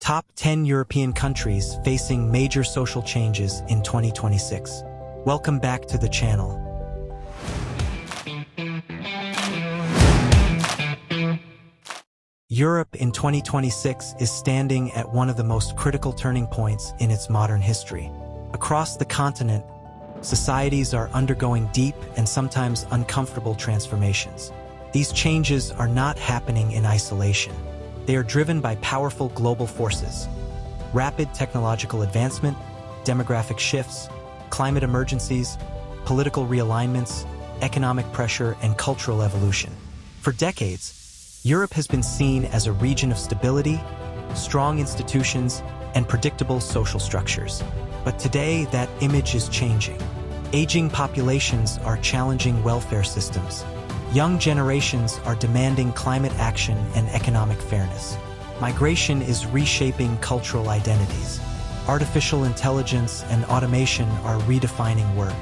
Top 10 European countries facing major social changes in 2026. Welcome back to the channel. Europe in 2026 is standing at one of the most critical turning points in its modern history. Across the continent, societies are undergoing deep and sometimes uncomfortable transformations. These changes are not happening in isolation. They are driven by powerful global forces. Rapid technological advancement, demographic shifts, climate emergencies, political realignments, economic pressure, and cultural evolution. For decades, Europe has been seen as a region of stability, strong institutions, and predictable social structures. But today, that image is changing. Aging populations are challenging welfare systems. Young generations are demanding climate action and economic fairness. Migration is reshaping cultural identities. Artificial intelligence and automation are redefining work.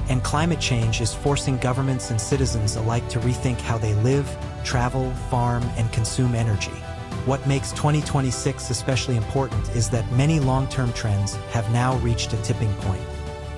And climate change is forcing governments and citizens alike to rethink how they live, travel, farm, and consume energy. What makes 2026 especially important is that many long-term trends have now reached a tipping point.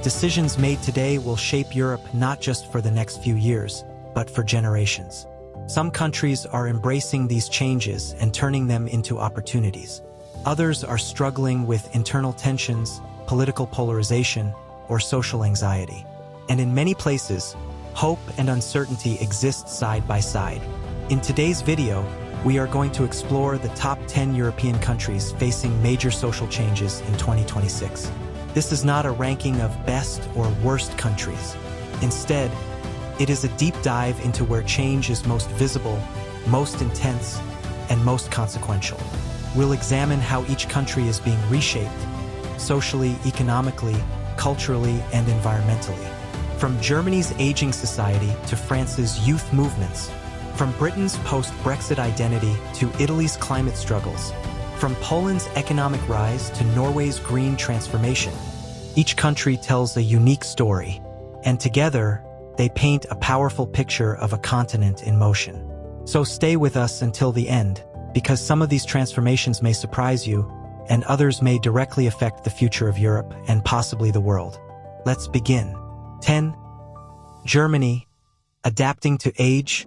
Decisions made today will shape Europe not just for the next few years, but for generations. Some countries are embracing these changes and turning them into opportunities. Others are struggling with internal tensions, political polarization, or social anxiety. And in many places, hope and uncertainty exist side by side. In today's video, we are going to explore the top 10 European countries facing major social changes in 2026. This is not a ranking of best or worst countries. Instead, it is a deep dive into where change is most visible, most intense, and most consequential. We'll examine how each country is being reshaped, socially, economically, culturally, and environmentally. From Germany's aging society to France's youth movements, from Britain's post-Brexit identity to Italy's climate struggles, from Poland's economic rise to Norway's green transformation, each country tells a unique story, and together, they paint a powerful picture of a continent in motion. So stay with us until the end, because some of these transformations may surprise you, and others may directly affect the future of Europe and possibly the world. Let's begin. 10. Germany, adapting to age,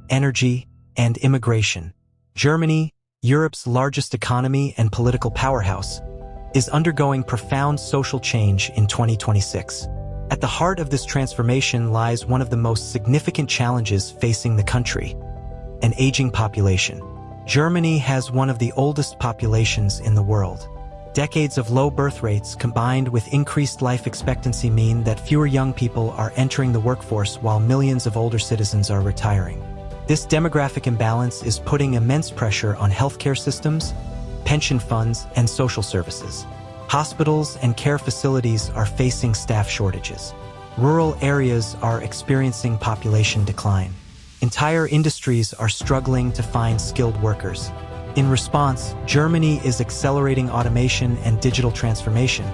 energy, and immigration. Germany, Europe's largest economy and political powerhouse, is undergoing profound social change in 2026. At the heart of this transformation lies one of the most significant challenges facing the country: an aging population. Germany has one of the oldest populations in the world. Decades of low birth rates combined with increased life expectancy mean that fewer young people are entering the workforce while millions of older citizens are retiring. This demographic imbalance is putting immense pressure on healthcare systems, pension funds, and social services. Hospitals and care facilities are facing staff shortages. Rural areas are experiencing population decline. Entire industries are struggling to find skilled workers. In response, Germany is accelerating automation and digital transformation,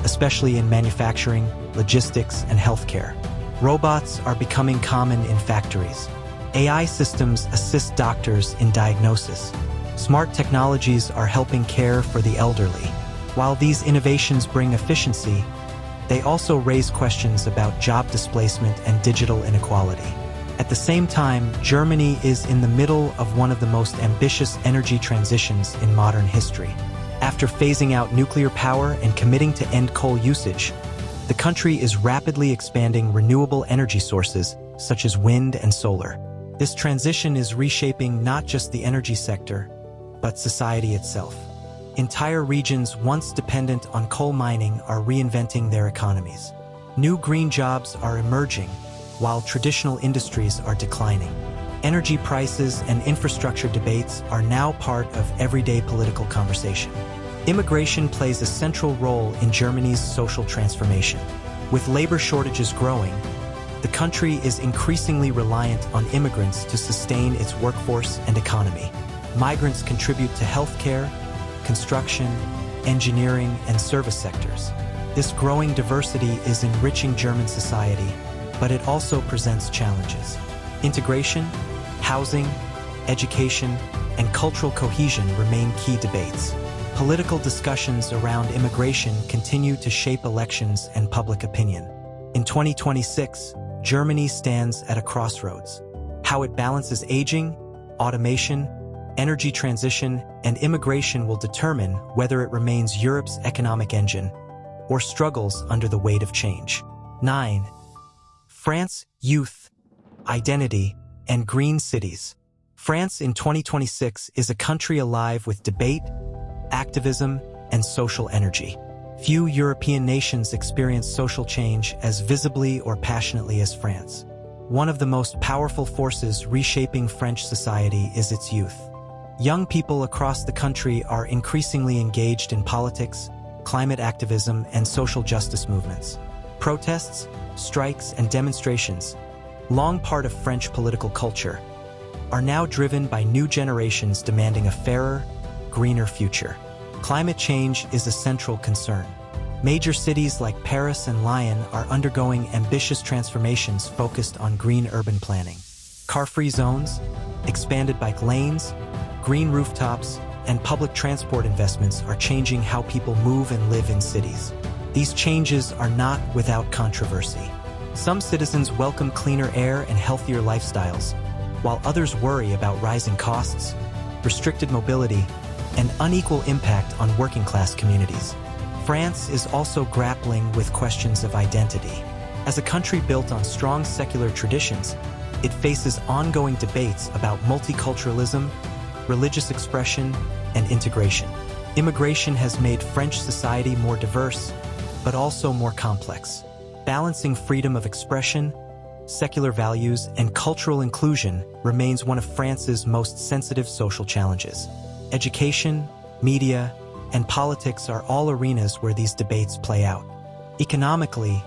especially in manufacturing, logistics, and healthcare. Robots are becoming common in factories. AI systems assist doctors in diagnosis. Smart technologies are helping care for the elderly. While these innovations bring efficiency, they also raise questions about job displacement and digital inequality. At the same time, Germany is in the middle of one of the most ambitious energy transitions in modern history. After phasing out nuclear power and committing to end coal usage, the country is rapidly expanding renewable energy sources such as wind and solar. This transition is reshaping not just the energy sector, but society itself. Entire regions once dependent on coal mining are reinventing their economies. New green jobs are emerging, while traditional industries are declining. Energy prices and infrastructure debates are now part of everyday political conversation. Immigration plays a central role in Germany's social transformation. With labor shortages growing, the country is increasingly reliant on immigrants to sustain its workforce and economy. Migrants contribute to healthcare, construction, engineering, and service sectors. This growing diversity is enriching German society, but it also presents challenges. Integration, housing, education, and cultural cohesion remain key debates. Political discussions around immigration continue to shape elections and public opinion. In 2026, Germany stands at a crossroads. How it balances aging, automation, energy transition, and immigration will determine whether it remains Europe's economic engine or struggles under the weight of change. 9. France, youth, identity, and green cities. France in 2026 is a country alive with debate, activism, and social energy. Few European nations experience social change as visibly or passionately as France. One of the most powerful forces reshaping French society is its youth. Young people across the country are increasingly engaged in politics, climate activism, and social justice movements. Protests, strikes, and demonstrations, long part of French political culture, are now driven by new generations demanding a fairer, greener future. Climate change is a central concern. Major cities like Paris and Lyon are undergoing ambitious transformations focused on green urban planning. Car-free zones, expanded bike lanes, green rooftops, and public transport investments are changing how people move and live in cities. These changes are not without controversy. Some citizens welcome cleaner air and healthier lifestyles, while others worry about rising costs, restricted mobility, and unequal impact on working-class communities. France is also grappling with questions of identity. As a country built on strong secular traditions, it faces ongoing debates about multiculturalism, religious expression, and integration. Immigration has made French society more diverse, but also more complex. Balancing freedom of expression, secular values, and cultural inclusion remains one of France's most sensitive social challenges. Education, media, and politics are all arenas where these debates play out. Economically,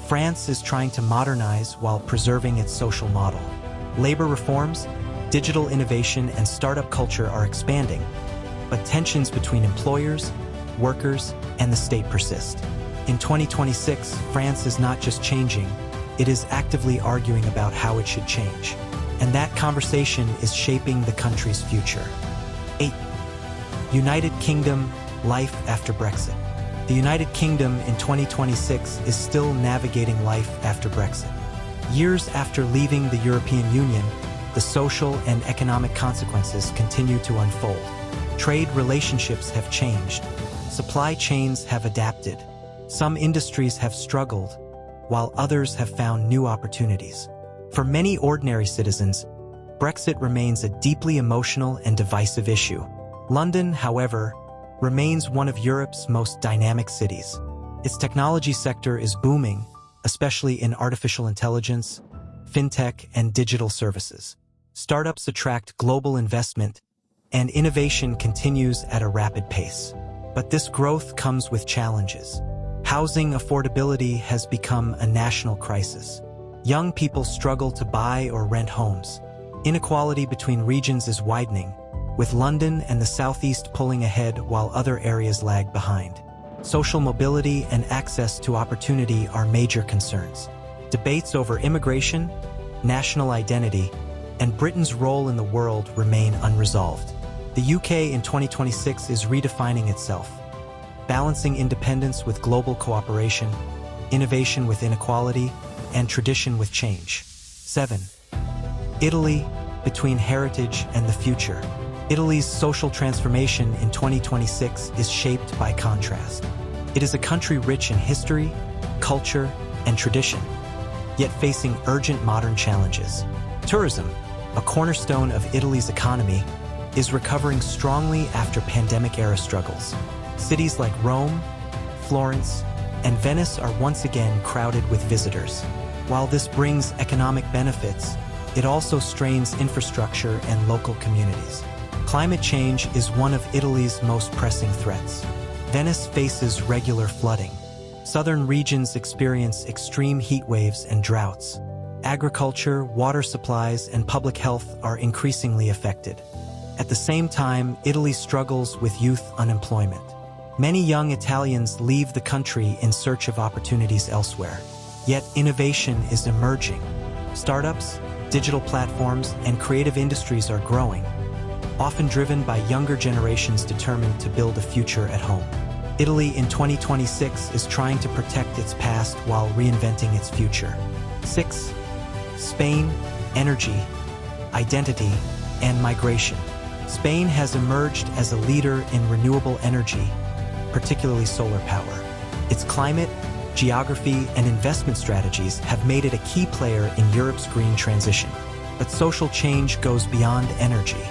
France is trying to modernize while preserving its social model. Labor reforms, digital innovation, and startup culture are expanding, but tensions between employers, workers, and the state persist. In 2026, France is not just changing, it is actively arguing about how it should change. And that conversation is shaping the country's future. 8. United Kingdom, life after Brexit. The United Kingdom in 2026 is still navigating life after Brexit. Years after leaving the European Union, the social and economic consequences continue to unfold. Trade relationships have changed. Supply chains have adapted. Some industries have struggled, while others have found new opportunities. For many ordinary citizens, Brexit remains a deeply emotional and divisive issue. London, however, remains one of Europe's most dynamic cities. Its technology sector is booming, especially in artificial intelligence, fintech, and digital services. Startups attract global investment, and innovation continues at a rapid pace. But this growth comes with challenges. Housing affordability has become a national crisis. Young people struggle to buy or rent homes. Inequality between regions is widening, with London and the Southeast pulling ahead while other areas lag behind. Social mobility and access to opportunity are major concerns. Debates over immigration, national identity, and Britain's role in the world remain unresolved. The UK in 2026 is redefining itself, balancing independence with global cooperation, innovation with inequality, and tradition with change. 7. Italy, between heritage and the future. Italy's social transformation in 2026 is shaped by contrast. It is a country rich in history, culture, and tradition, yet facing urgent modern challenges. Tourism, a cornerstone of Italy's economy, is recovering strongly after pandemic-era struggles. Cities like Rome, Florence, and Venice are once again crowded with visitors. While this brings economic benefits, it also strains infrastructure and local communities. Climate change is one of Italy's most pressing threats. Venice faces regular flooding. Southern regions experience extreme heat waves and droughts. Agriculture, water supplies, and public health are increasingly affected. At the same time, Italy struggles with youth unemployment. Many young Italians leave the country in search of opportunities elsewhere. Yet innovation is emerging. Startups, digital platforms, and creative industries are growing, often driven by younger generations determined to build a future at home. Italy in 2026 is trying to protect its past while reinventing its future. 6. Spain, energy, identity, and migration. Spain has emerged as a leader in renewable energy, particularly solar power. Its climate, geography, and investment strategies have made it a key player in Europe's green transition. But social change goes beyond energy.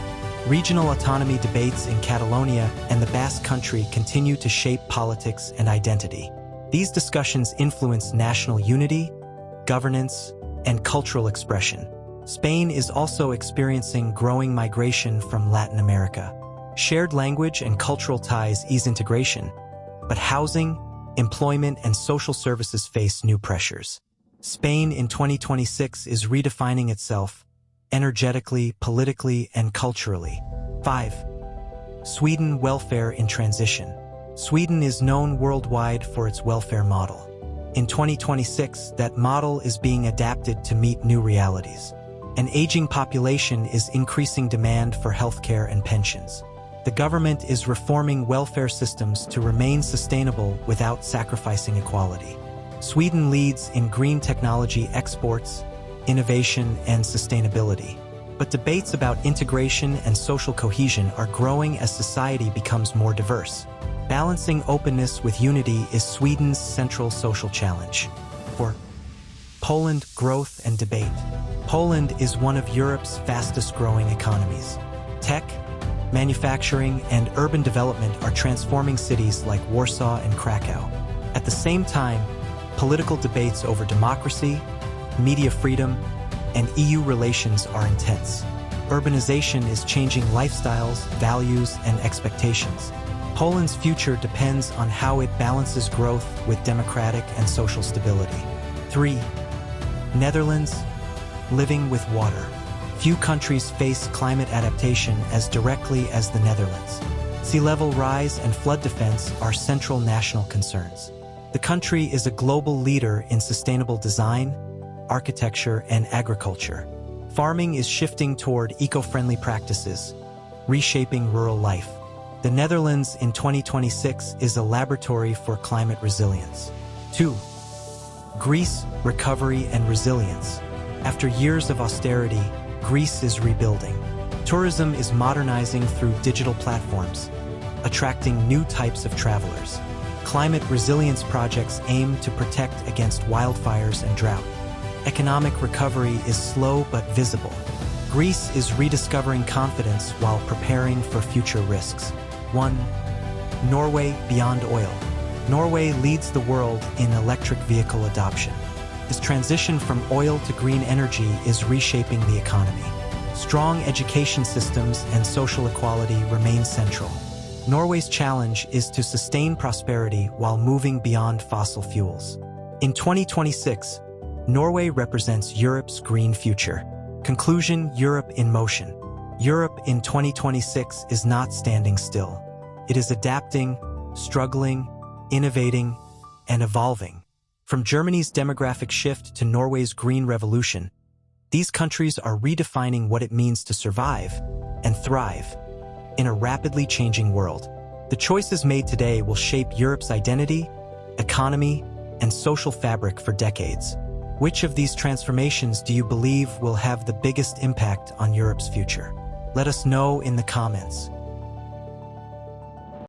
Regional autonomy debates in Catalonia and the Basque Country continue to shape politics and identity. These discussions influence national unity, governance, and cultural expression. Spain is also experiencing growing migration from Latin America. Shared language and cultural ties ease integration, but housing, employment, and social services face new pressures. Spain in 2026 is redefining itself energetically, politically, and culturally. 5. Sweden, welfare in transition. Sweden is known worldwide for its welfare model. In 2026, that model is being adapted to meet new realities. An aging population is increasing demand for healthcare and pensions. The government is reforming welfare systems to remain sustainable without sacrificing equality. Sweden leads in green technology exports, innovation, and sustainability. But debates about integration and social cohesion are growing as society becomes more diverse. Balancing openness with unity is Sweden's central social challenge. 4. Poland, growth and debate. Poland is one of Europe's fastest-growing economies. Tech, manufacturing, and urban development are transforming cities like Warsaw and Krakow. At the same time, political debates over democracy, media freedom, and EU relations are intense. Urbanization is changing lifestyles, values, and expectations. Poland's future depends on how it balances growth with democratic and social stability. 3. Netherlands, living with water. Few countries face climate adaptation as directly as the Netherlands. Sea level rise and flood defense are central national concerns. The country is a global leader in sustainable design, architecture, and agriculture. Farming is shifting toward eco-friendly practices, reshaping rural life. The Netherlands in 2026 is a laboratory for climate resilience. 2. Greece, recovery and resilience. After years of austerity, Greece is rebuilding. Tourism is modernizing through digital platforms, attracting new types of travelers. Climate resilience projects aim to protect against wildfires and drought. Economic recovery is slow but visible. Greece is rediscovering confidence while preparing for future risks. 1. Norway, beyond oil. Norway leads the world in electric vehicle adoption. This transition from oil to green energy is reshaping the economy. Strong education systems and social equality remain central. Norway's challenge is to sustain prosperity while moving beyond fossil fuels. In 2026, Norway represents Europe's green future. Conclusion: Europe in motion. Europe in 2026 is not standing still. It is adapting, struggling, innovating, and evolving. From Germany's demographic shift to Norway's green revolution, these countries are redefining what it means to survive and thrive in a rapidly changing world. The choices made today will shape Europe's identity, economy, and social fabric for decades. Which of these transformations do you believe will have the biggest impact on Europe's future? Let us know in the comments.